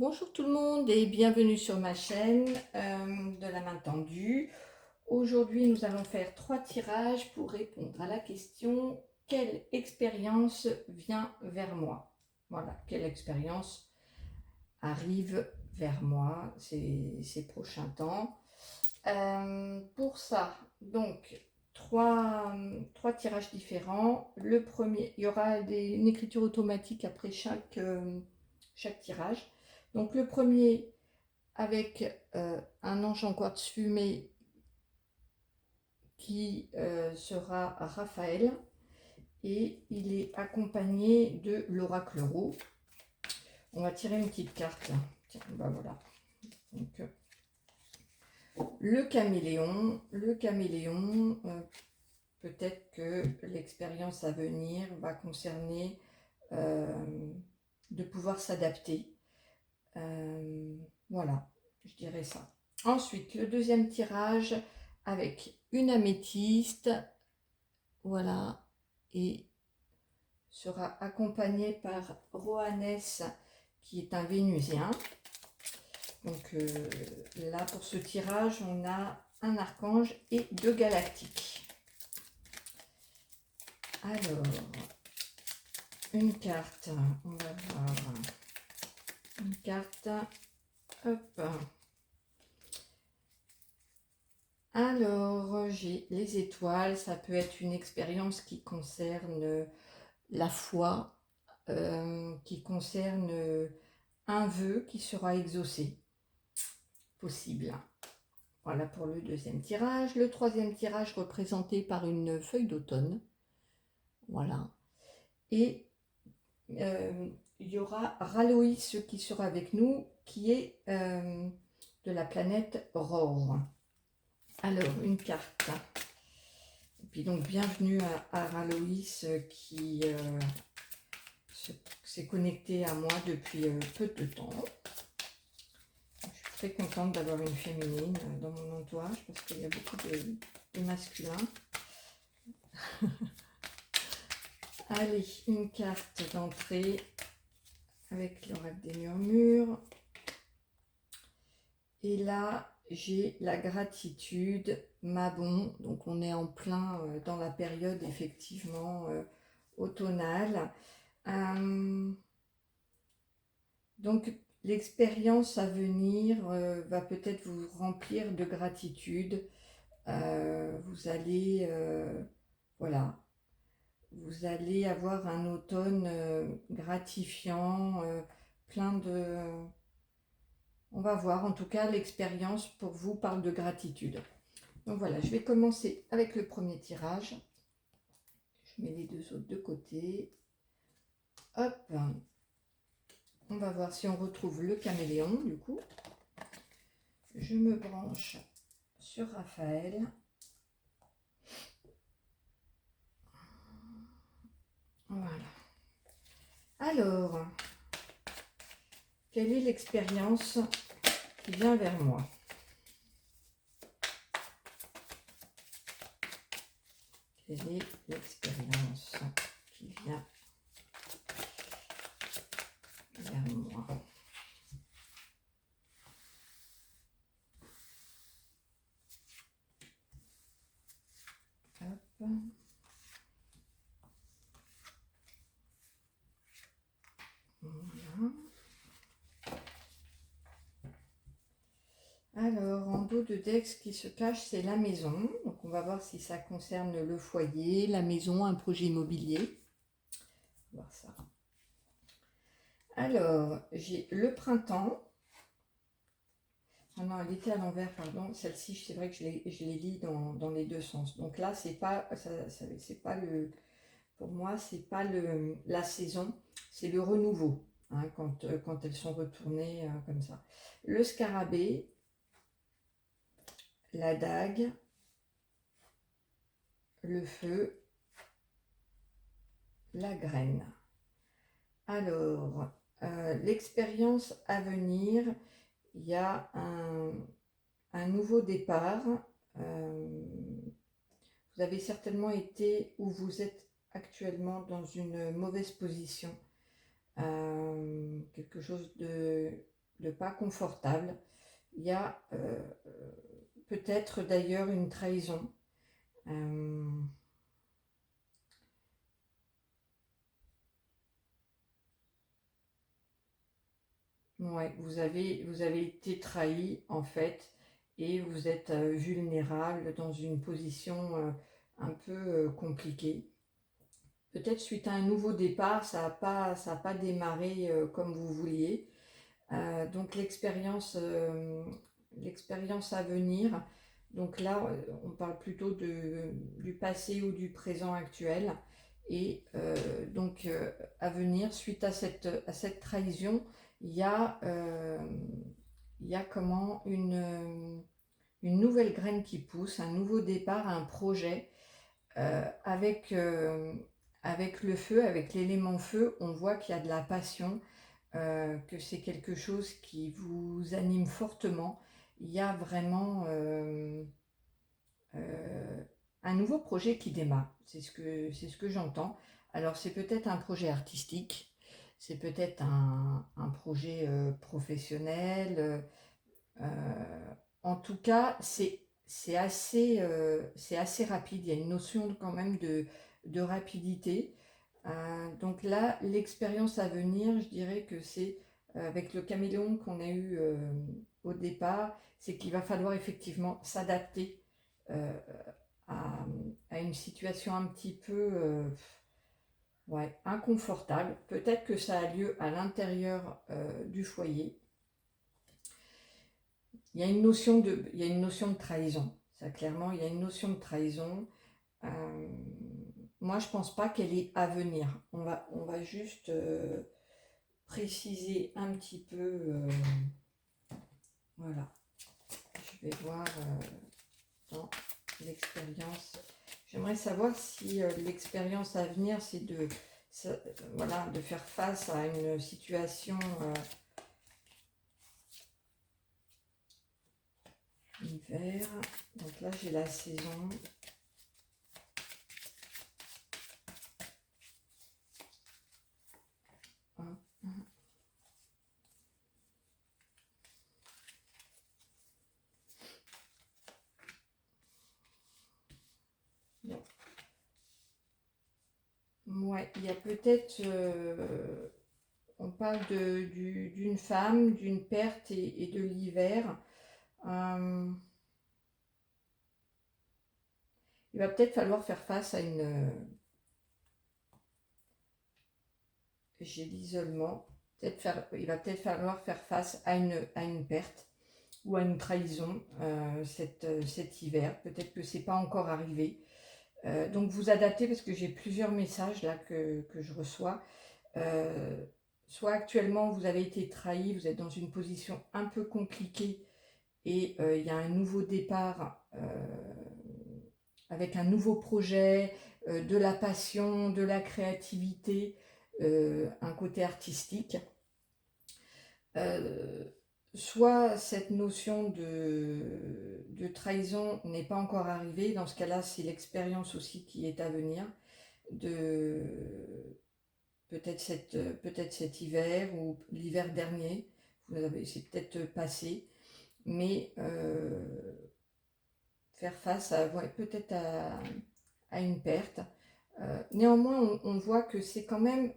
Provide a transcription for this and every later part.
Bonjour tout le monde et bienvenue sur ma chaîne de la main tendue. Aujourd'hui, nous allons faire 3 tirages pour répondre à la question: quelle expérience vient vers moi? Voilà, quelle expérience arrive vers moi ces prochains temps. Pour ça, donc, trois tirages différents. Le premier, il y aura une écriture automatique après chaque tirage. Donc le premier avec un ange en quartz fumé qui sera Raphaël, et il est accompagné de l'oracle roux. On va tirer une petite carte. Tiens, ben voilà. Donc, le caméléon, peut-être que l'expérience à venir va concerner de pouvoir s'adapter. Voilà, je dirais ça. Ensuite, le deuxième tirage avec une améthyste, voilà, et sera accompagné par Rohannes, qui est un vénusien. Donc là, pour ce tirage, on a un archange et 2 galactiques. Alors, une carte, on va voir. Une carte, hop. Alors, j'ai les étoiles, ça peut être une expérience qui concerne la foi, qui concerne un vœu qui sera exaucé, possible. Voilà pour le deuxième tirage. Le troisième tirage représenté par une feuille d'automne. Voilà. Et il y aura Raloïs qui sera avec nous, qui est de la planète Rohr. Alors, une carte. Et puis donc, bienvenue à Raloïs qui s'est connecté à moi depuis peu de temps. Je suis très contente d'avoir une féminine dans mon entourage parce qu'il y a beaucoup de masculins. Allez, une carte d'entrée avec l'oracle des murmures. Et là, j'ai la gratitude, Mabon. Donc on est en plein dans la période effectivement automnale. Donc l'expérience à venir va peut-être vous remplir de gratitude. Vous allez, voilà, vous allez avoir un automne gratifiant, plein de... On va voir, en tout cas, l'expérience pour vous parle de gratitude. Donc voilà, je vais commencer avec le premier tirage. Je mets les deux autres de côté. Hop. On va voir si on retrouve le caméléon, du coup. Je me branche sur Raphaël. Voilà. Alors, quelle est l'expérience qui vient vers moi? Quelle est l'expérience qui vient vers moi? Hop. Voilà. Alors, en dos de deck, ce qui se cache, c'est la maison. Donc, on va voir si ça concerne le foyer, la maison, un projet immobilier. On va voir ça. Alors, j'ai le printemps. Ah non, elle était à l'envers, pardon. Celle-ci, c'est vrai que je les lis dans les deux sens. Donc là, c'est pas le... Pour moi, c'est pas la saison, c'est le renouveau, hein, quand elles sont retournées comme ça. Le scarabée, la dague, le feu, la graine. Alors, l'expérience à venir, il y a un nouveau départ. Vous avez certainement été, ou vous êtes actuellement, dans une mauvaise position. Quelque chose de pas confortable. Il y a peut-être d'ailleurs une trahison. Ouais, vous avez été trahi en fait, et vous êtes vulnérable dans une position un peu compliquée. Peut-être suite à un nouveau départ, ça a pas démarré comme vous vouliez. Donc l'expérience à venir, donc là on parle plutôt du passé ou du présent actuel. Et à venir, suite à cette trahison, il y a, il y a comment une nouvelle graine qui pousse, un nouveau départ, un projet avec, avec le feu, avec l'élément feu. On voit qu'il y a de la passion, que c'est quelque chose qui vous anime fortement. Il y a vraiment un nouveau projet qui démarre. C'est ce que j'entends. Alors c'est peut-être un projet artistique, c'est peut-être un projet professionnel. En tout cas, c'est assez rapide. Il y a une notion quand même de rapidité. Donc là, l'expérience à venir, je dirais que c'est avec le caméléon qu'on a eu au départ, c'est qu'il va falloir effectivement s'adapter euh, à, à une situation un petit peu ouais, inconfortable. Peut-être que ça a lieu à l'intérieur du foyer. Il y a une notion de trahison. Ça, clairement, il y a une notion de trahison. Euh, Moi, je pense pas qu'elle est à venir. On va juste préciser un petit peu. Voilà. Je vais voir dans l'expérience. J'aimerais savoir si l'expérience à venir, c'est voilà, de faire face à une situation hiver. Donc là, j'ai la saison. Ouais, il y a peut-être, on parle d'une femme, d'une perte et de l'hiver. Euh, il va peut-être falloir faire face à j'ai l'isolement. Il va peut-être falloir faire face à une perte ou à une trahison cet hiver. Peut-être que c'est pas encore arrivé. Donc vous adaptez parce que j'ai plusieurs messages là que je reçois. Euh, Soit actuellement vous avez été trahi, vous êtes dans une position un peu compliquée et il y a un nouveau départ avec un nouveau projet, de la passion, de la créativité, un côté artistique. Euh, Soit cette notion de trahison n'est pas encore arrivée, dans ce cas-là c'est l'expérience aussi qui est à venir, de peut-être cet hiver ou l'hiver dernier, c'est peut-être passé, mais faire face à ouais, peut-être à une perte. Néanmoins, on voit que c'est quand même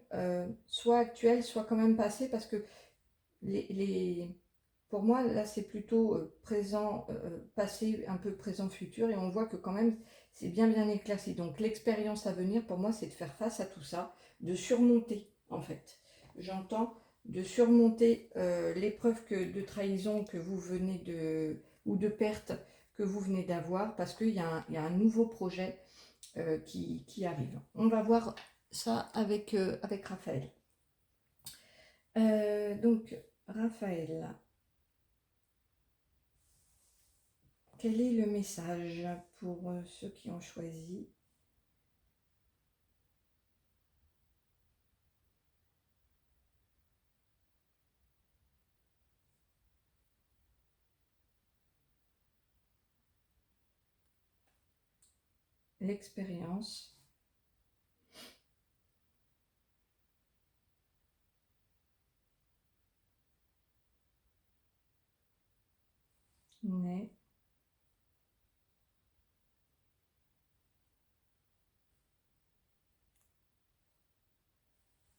soit actuel, soit quand même passé, parce que les, pour moi, là, c'est plutôt présent, passé, un peu présent, futur, et on voit que quand même, c'est bien éclairci. Donc, l'expérience à venir, pour moi, c'est de faire face à tout ça, de surmonter, en fait. J'entends de surmonter l'épreuve de trahison que vous venez ou de perte que vous venez d'avoir, parce qu'il y a un nouveau projet qui arrive. On va voir ça avec Raphaël. Donc, Raphaël, quel est le message pour ceux qui ont choisi l'expérience? nez,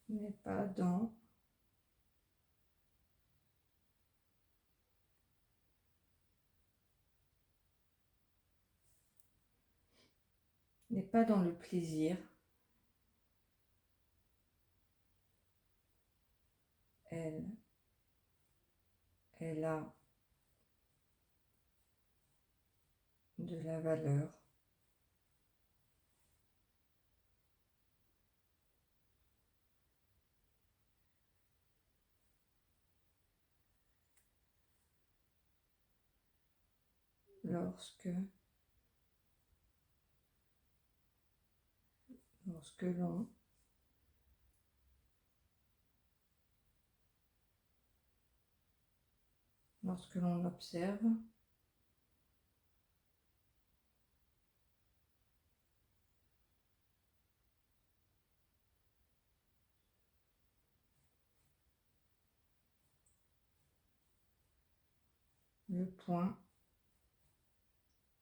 n'est pas dans n'est pas dans le plaisir. Elle a de la valeur. Lorsque l'on observe le point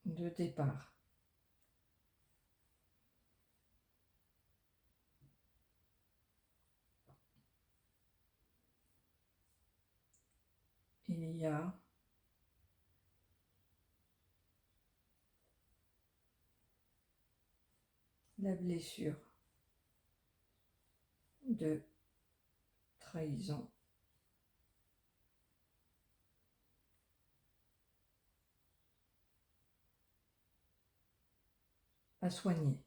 de départ. Il y a la blessure de trahison à soigner.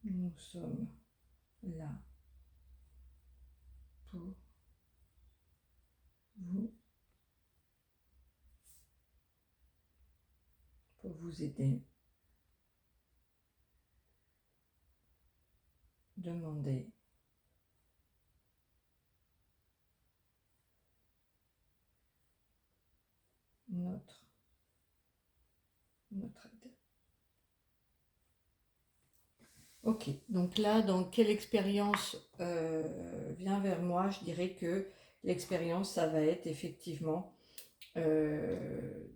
Nous sommes là pour vous aider. Demandez notre aide. Ok, donc là, dans quelle expérience vient vers moi? Je dirais que l'expérience, ça va être effectivement de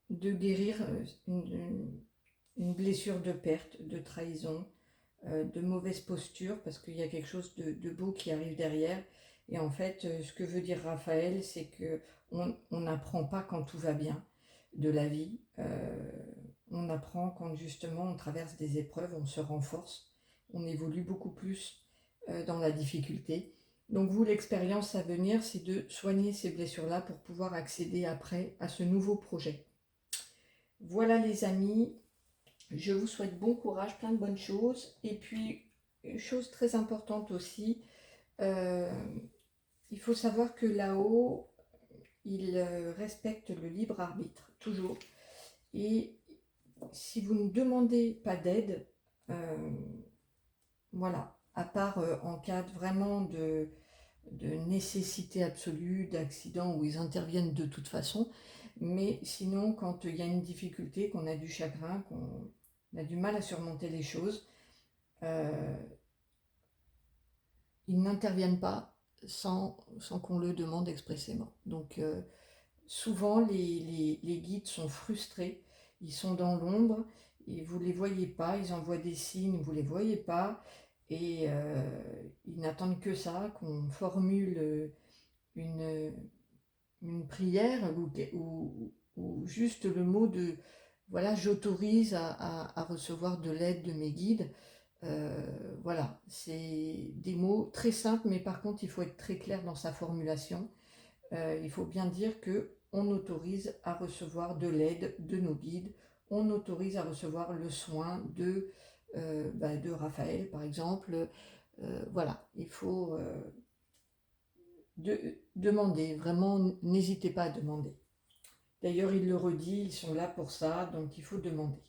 guérir une blessure de perte, de trahison, de mauvaise posture, parce qu'il y a quelque chose de beau qui arrive derrière. Et en fait, ce que veut dire Raphaël, c'est que on n'apprend pas quand tout va bien de la vie. On apprend quand justement on traverse des épreuves, on se renforce, on évolue beaucoup plus dans la difficulté. Donc vous, l'expérience à venir, c'est de soigner ces blessures-là pour pouvoir accéder après à ce nouveau projet. Voilà les amis, je vous souhaite bon courage, plein de bonnes choses. Et puis, une chose très importante aussi, il faut savoir que là-haut, il respecte le libre arbitre, toujours. Et si vous ne demandez pas d'aide, voilà, à part en cas vraiment de nécessité absolue, d'accident où ils interviennent de toute façon, mais sinon quand il y a une difficulté, qu'on a du chagrin, qu'on a du mal à surmonter les choses, ils n'interviennent pas sans qu'on le demande expressément. Donc souvent les guides sont frustrés, ils sont dans l'ombre, et vous ne les voyez pas, ils envoient des signes, vous ne les voyez pas, et ils n'attendent que ça, qu'on formule une prière ou juste le mot de voilà, j'autorise à recevoir de l'aide de mes guides. Voilà, c'est des mots très simples, mais par contre il faut être très clair dans sa formulation. Il faut bien dire que on autorise à recevoir de l'aide de nos guides, on autorise à recevoir le soin de Raphaël par exemple. Voilà, il faut demander, vraiment n'hésitez pas à demander. D'ailleurs il le redit, ils sont là pour ça, donc il faut demander.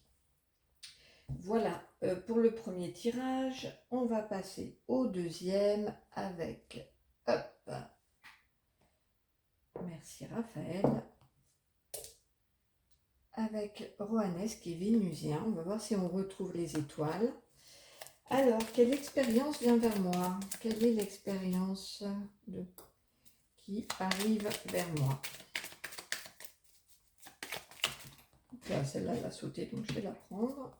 Voilà, pour le premier tirage, on va passer au deuxième avec, hop, merci Raphaël, avec avec Rohanès qui est vénusien. On va voir si on retrouve les étoiles. Alors, quelle expérience vient vers moi? Quelle est l'expérience qui arrive vers moi? Là, celle-là, elle a sauté, donc je vais la prendre.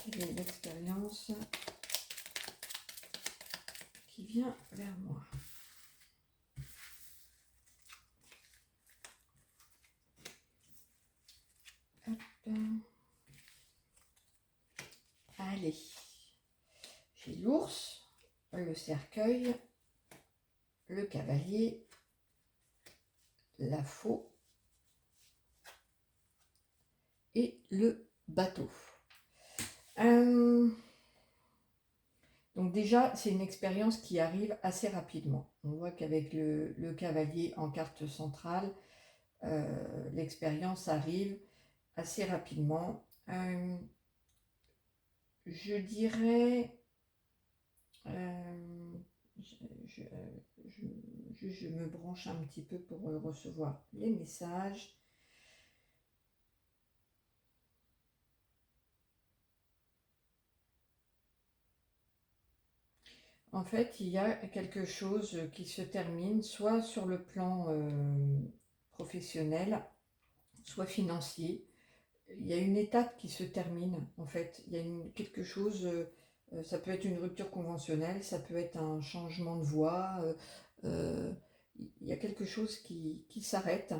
Quelle est l'expérience qui vient vers moi? Hop. Allez, j'ai l'ours, le cercueil, le cavalier, la faux et le bateau. Donc déjà, c'est une expérience qui arrive assez rapidement. On voit qu'avec le cavalier en carte centrale, l'expérience arrive assez rapidement. Je dirais, je me branche un petit peu pour recevoir les messages. En fait, il y a quelque chose qui se termine, soit sur le plan professionnel, soit financier. Il y a une étape qui se termine, en fait. Il y a quelque chose, ça peut être une rupture conventionnelle, ça peut être un changement de voie. Il y a quelque chose qui s'arrête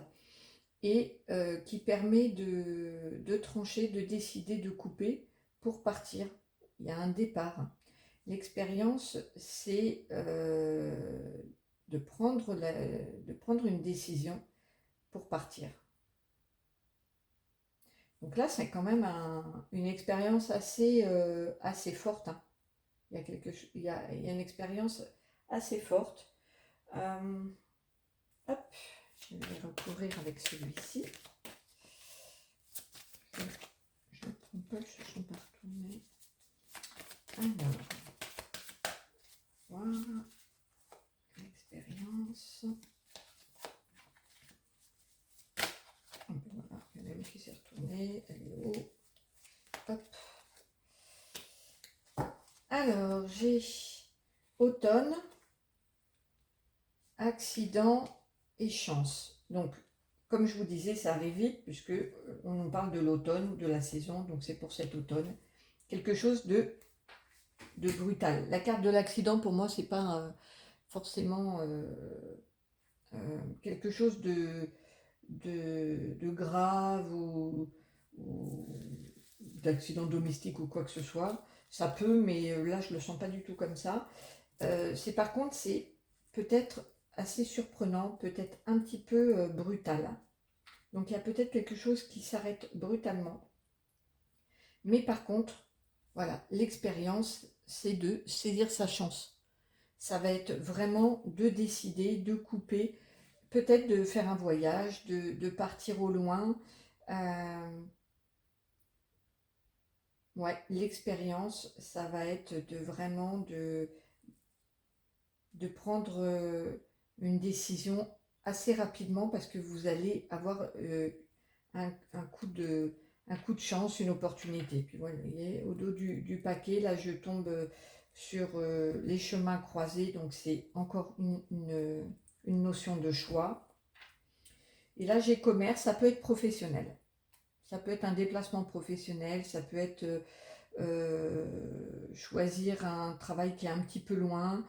et qui permet de trancher, de décider, de couper pour partir. Il y a un départ. L'expérience, c'est de prendre une décision pour partir. Donc là, c'est quand même une expérience assez forte. Hein. Il y a une expérience assez forte. Hop, je vais recouvrir avec celui-ci. Je ne prends pas, je ne pas retourner. Alors, voilà, l'expérience. Voilà, il y en a une qui s'est retournée, elle est haut. Hop. Alors, j'ai automne, accident et chance. Donc, comme je vous disais, ça arrive vite puisque on nous parle de l'automne, de la saison, donc c'est pour cet automne. Quelque chose de brutal. La carte de l'accident, pour moi, c'est pas forcément quelque chose de grave ou d'accident domestique ou quoi que ce soit. Ça peut, mais là, je le sens pas du tout comme ça. Par contre, c'est peut-être assez surprenant, peut-être un petit peu brutal. Donc, il y a peut-être quelque chose qui s'arrête brutalement. Mais par contre, voilà, l'expérience, c'est de saisir sa chance. Ça va être vraiment de décider, de couper, peut-être de faire un voyage, de partir au loin. Ouais, l'expérience, ça va être vraiment de prendre une décision assez rapidement parce que vous allez avoir un coup de chance, une opportunité. Puis voilà, vous voyez, au dos du paquet, là je tombe sur les chemins croisés, donc c'est encore une notion de choix. Et là j'ai commerce, ça peut être professionnel. Ça peut être un déplacement professionnel, ça peut être choisir un travail qui est un petit peu loin,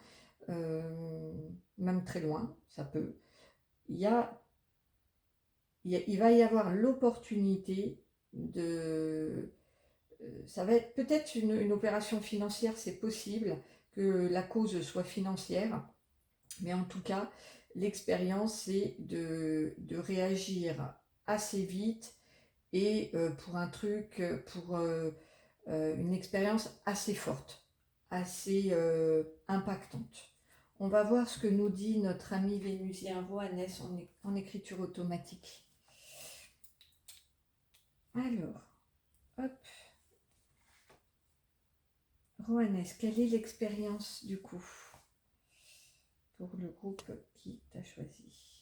même très loin, ça peut. Il va y avoir l'opportunité de... Ça va être peut-être une opération financière, c'est possible que la cause soit financière, mais en tout cas, l'expérience, c'est de réagir assez vite et pour un truc, pour une expérience assez forte, assez impactante. On va voir ce que nous dit notre ami vénusien Rohanès en écriture automatique. Alors, hop. Rohanès, quelle est l'expérience du coup pour le groupe qui t'a choisi?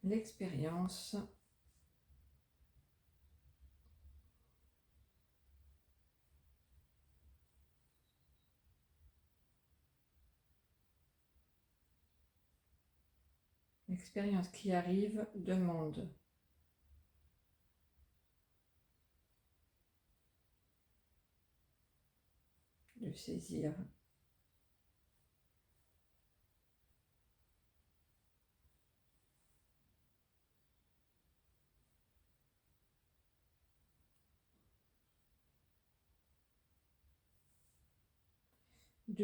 l'expérience qui arrive demande de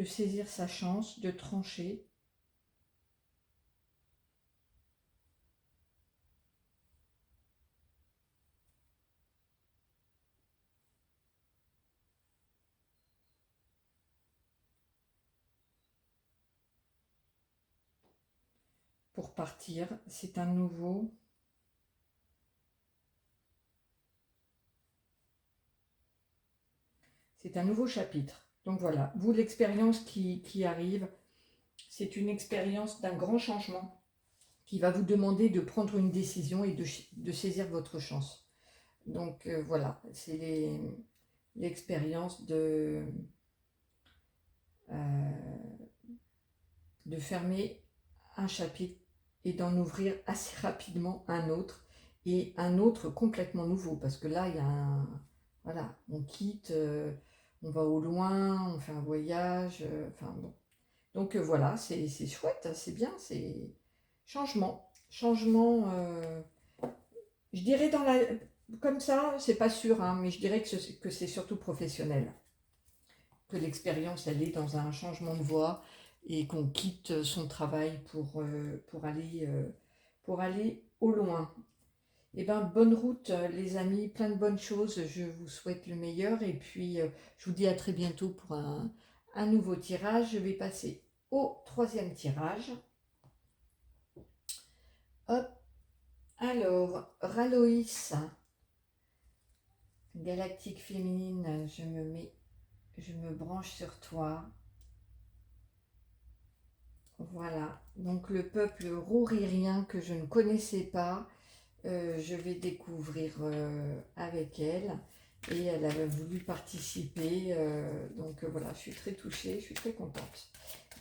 saisir sa chance, de trancher. Pour partir, c'est un nouveau chapitre. Donc voilà, vous, l'expérience qui arrive, c'est une expérience d'un grand changement qui va vous demander de prendre une décision et de saisir votre chance. Donc voilà, c'est l'expérience de fermer un chapitre et d'en ouvrir assez rapidement un autre, et un autre complètement nouveau, parce que là, il y a un... Voilà, on quitte, on va au loin, on fait un voyage, enfin bon. Donc voilà, c'est chouette, c'est bien, c'est changement. Changement, je dirais comme ça, c'est pas sûr, hein, mais je dirais que c'est surtout professionnel. Que l'expérience, elle est dans un changement de voie et qu'on quitte son travail pour aller au loin. Eh ben, bonne route, les amis, plein de bonnes choses. Je vous souhaite le meilleur et puis je vous dis à très bientôt pour un nouveau tirage. Je vais passer au troisième tirage. Hop, alors, Raloïs, galactique féminine, je me branche sur toi. Voilà, donc le peuple rouririen que je ne connaissais pas, je vais découvrir avec elle, et elle avait voulu participer, donc voilà, je suis très touchée, je suis très contente.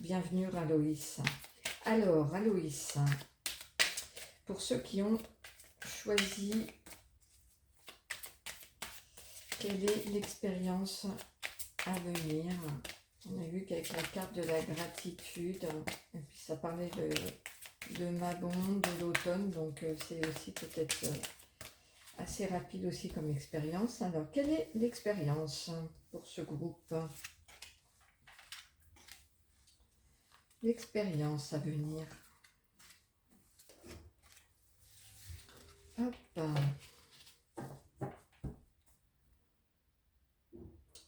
Bienvenue Aloïs. Alors Aloïs, pour ceux qui ont choisi, quelle est l'expérience à venir? On a vu qu'avec la carte de la gratitude, et puis ça parlait de Magon, de l'automne, donc c'est aussi peut-être assez rapide aussi comme expérience. Alors, quelle est l'expérience pour ce groupe? L'expérience à venir. Hop.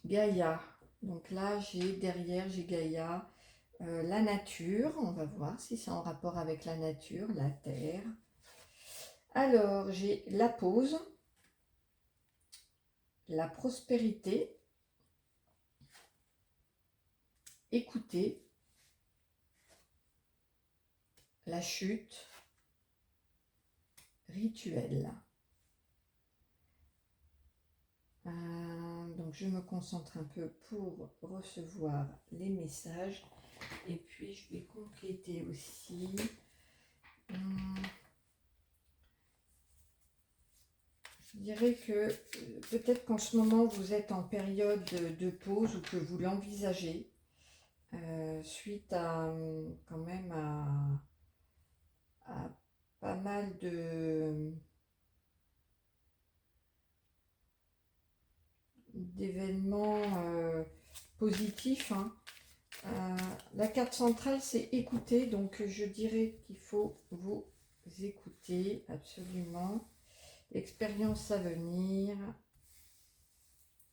Gaïa. Donc là, derrière, j'ai Gaïa. La nature, on va voir si c'est en rapport avec la nature, la terre. Alors, j'ai la pause, la prospérité, écouter, la chute, rituel. Donc je me concentre un peu pour recevoir les messages, et puis je vais compléter aussi. Je dirais que peut-être qu'en ce moment vous êtes en période de pause, ou que vous l'envisagez, suite à quand même à pas mal d'événements positifs, hein. La carte centrale, c'est écouter, donc je dirais qu'il faut vous écouter absolument. Expérience à venir.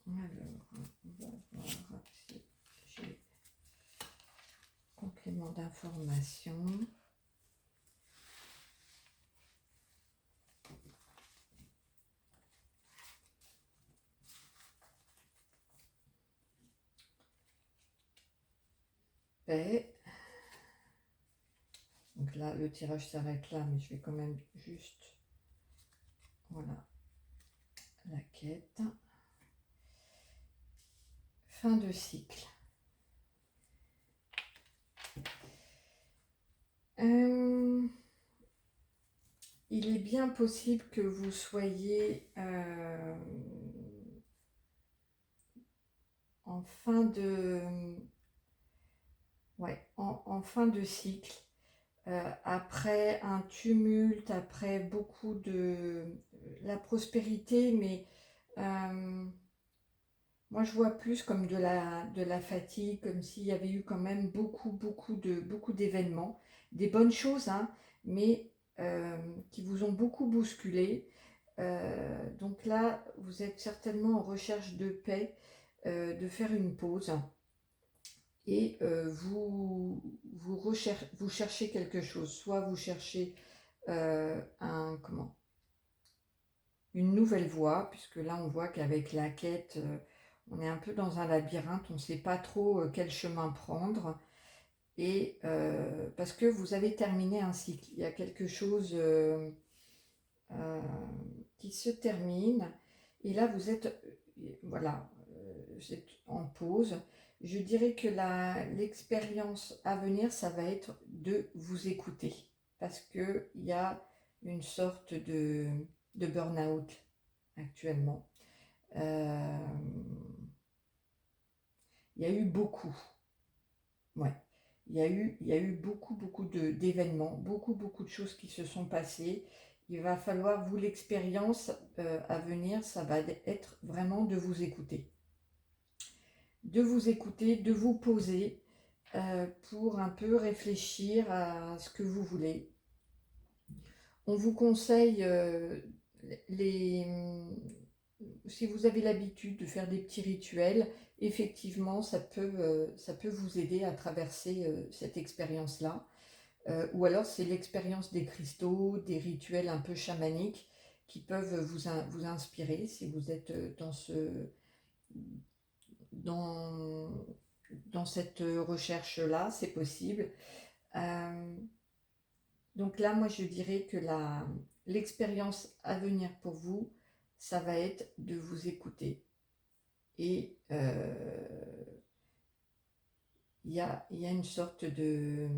Alors, on va voir si j'ai complément d'information. Paix. Donc Donc là, le tirage s'arrête là, mais je vais quand même juste... Voilà, la quête. Fin de cycle. Il est bien possible que vous soyez en fin de... Ouais, en fin de cycle. Après un tumulte, après beaucoup de la prospérité, mais moi je vois plus comme de la fatigue, comme s'il y avait eu quand même beaucoup d'événements, des bonnes choses, hein, mais qui vous ont beaucoup bousculé. Donc là, vous êtes certainement en recherche de paix, de faire une pause, et vous cherchez quelque chose, soit vous cherchez une nouvelle voie, puisque là on voit qu'avec la quête, on est un peu dans un labyrinthe, on ne sait pas trop quel chemin prendre, et parce que vous avez terminé un cycle, il y a quelque chose euh, qui se termine, et là vous êtes, voilà, vous êtes en pause. Je dirais que l'expérience à venir, ça va être de vous écouter, parce qu'il y a une sorte de burn-out actuellement. Il y a eu beaucoup, ouais. Il y a eu beaucoup d'événements, beaucoup de choses qui se sont passées. Il va falloir, vous, l'expérience à venir, ça va être vraiment de vous écouter. De vous écouter, de vous poser pour un peu réfléchir à ce que vous voulez. On vous conseille si vous avez l'habitude de faire des petits rituels, effectivement, ça peut vous aider à traverser cette expérience-là. Ou alors, c'est l'expérience des cristaux, des rituels un peu chamaniques qui peuvent vous inspirer si vous êtes dans, dans cette recherche-là, c'est possible. Donc là, moi, je dirais que l'expérience à venir pour vous, ça va être de vous écouter. Et il y a une sorte de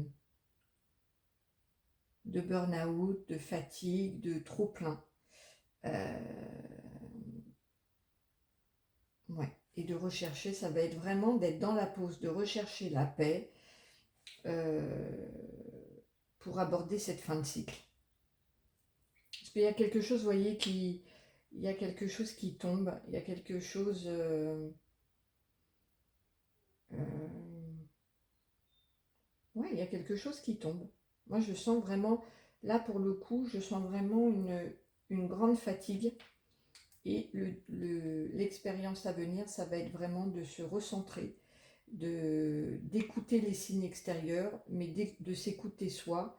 burn-out, de fatigue, de trop-plein. Ouais. Et de rechercher, ça va être vraiment d'être dans la pause, de rechercher la paix pour aborder cette fin de cycle. Parce qu'il y a quelque chose, vous voyez, il y a quelque chose qui tombe, il y a quelque chose... ouais, il y a quelque chose qui tombe. Moi, je sens vraiment, là pour le coup, je sens vraiment une grande fatigue. Et l'expérience à venir, ça va être vraiment de se recentrer, d'écouter les signes extérieurs, mais de s'écouter soi,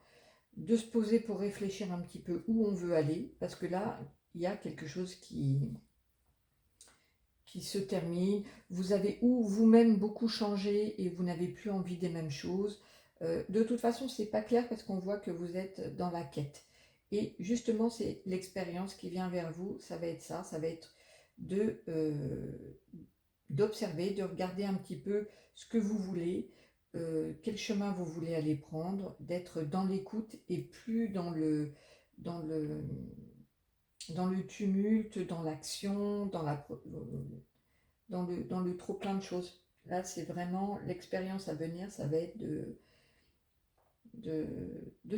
de se poser pour réfléchir un petit peu où on veut aller, parce que là, il y a quelque chose qui se termine. Vous avez ou vous-même beaucoup changé et vous n'avez plus envie des mêmes choses. De toute façon, c'est pas clair parce qu'on voit que vous êtes dans la quête. Et justement, c'est l'expérience qui vient vers vous, ça va être ça va être d'observer, de regarder un petit peu ce que vous voulez, quel chemin vous voulez aller prendre, d'être dans l'écoute et plus dans le, dans le tumulte, dans l'action, dans le trop plein de choses. Là, c'est vraiment l'expérience à venir, ça va être de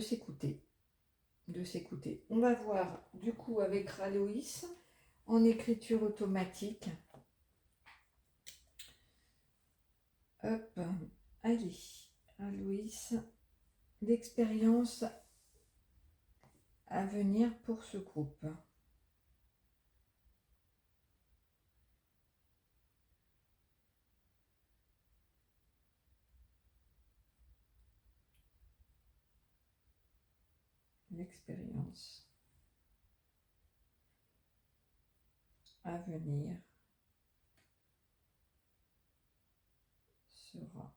s'écouter. De s'écouter. On va voir du coup avec Raloïs en écriture automatique. Hop, allez, Raloïs, l'expérience à venir pour ce groupe. L'expérience à venir sera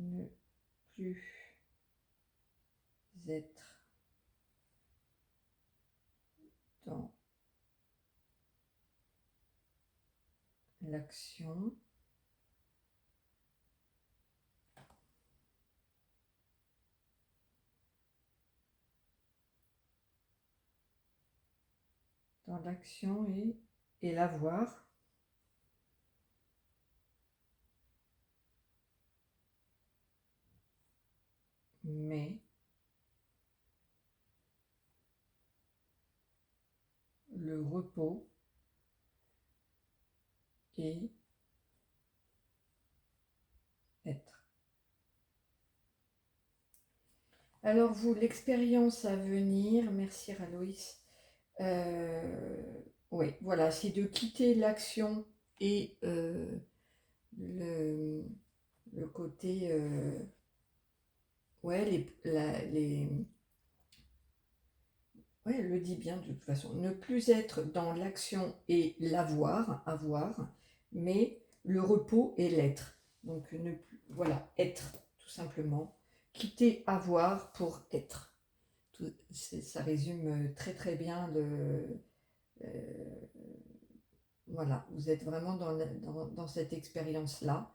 ne plus être dans l'action, et l'avoir, mais le repos et être. Alors vous, l'expérience à venir, merci Aloïs, oui, voilà, c'est de quitter l'action et le, le côté, ouais, ouais, elle le dit bien de toute façon, ne plus être dans l'action et avoir, mais le repos et l'être. Donc ne plus, voilà, être, tout simplement. Quitter avoir pour être. Ça résume très très bien voilà, vous êtes vraiment dans cette expérience-là.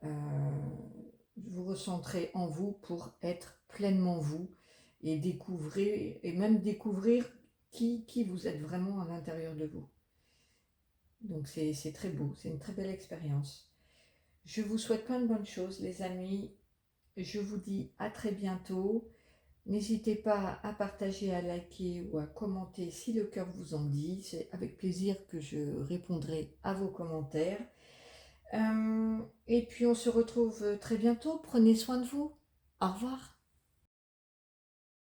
Euh, vous recentrez en vous pour être pleinement vous et même découvrir qui vous êtes vraiment à l'intérieur de vous. Donc c'est très beau, c'est une très belle expérience. Je vous souhaite plein de bonnes choses les amis. Je vous dis à très bientôt. N'hésitez pas à partager, à liker ou à commenter si le cœur vous en dit. C'est avec plaisir que je répondrai à vos commentaires. Et puis on se retrouve très bientôt. Prenez soin de vous. Au revoir.